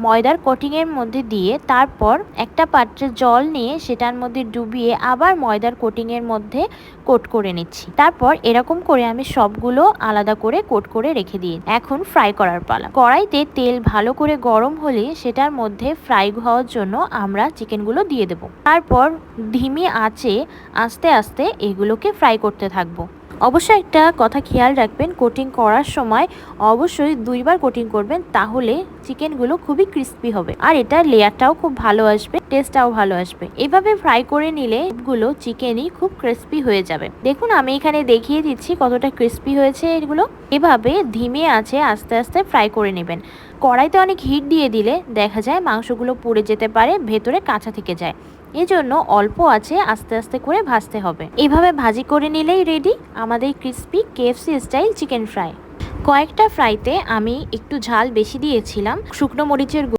ময়দার কোটিংয়ের মধ্যে দিয়ে তারপর একটা পাত্রে জল নিয়ে সেটার মধ্যে ডুবিয়ে আবার ময়দার কোটিংয়ের মধ্যে কোট করে নিচ্ছি। তারপর এরকম করে আমি সবগুলো আলাদা করে কোট করে রেখে দিই। এখন ফ্রাই করার পালা। কড়াইতে তেল ভালো করে গরম হলে সেটার মধ্যে ফ্রাই হওয়ার জন্য আমরা চিকেনগুলো দিয়ে দেব। তারপর ধিমি আঁচে আস্তে আস্তে এগুলোকে ফ্রাই করতে থাকবো। অবশ্যই একটা কথা খেয়াল রাখবেন, কোটিং করার সময় অবশ্যই 2 বার কোটিং করবেন, তাহলে চিকেনগুলো খুবই ক্রিস্পি হবে আর এটার লেয়ারটাও খুব ভালো আসবে, টেস্টটাও ভালো আসবে। এভাবে ফ্রাই করে নিলে সবগুলো চিকেনই খুব ক্রিস্পি হয়ে যাবে। দেখুন আমি এখানে দেখিয়ে দিচ্ছি কতটা ক্রিস্পি হয়েছে এগুলো। এভাবে ধিমে আছে আস্তে আস্তে ফ্রাই করে নেবেন। কড়াইতে অনেক হিট দিয়ে দিলে দেখা যায় মাংসগুলো পুড়ে যেতে পারে, ভেতরে কাঁচা থেকে যায়। এজন্য অল্প আছে আস্তে আস্তে করে ভাজতে হবে। এভাবে ভাজি করে নিলেই রেডি আমাদের crispy KFC style chicken fry. কয়েকটা ফ্রাইতে আমি একটু ঝাল বেশি দিয়েছিলাম, শুকনো মরিচের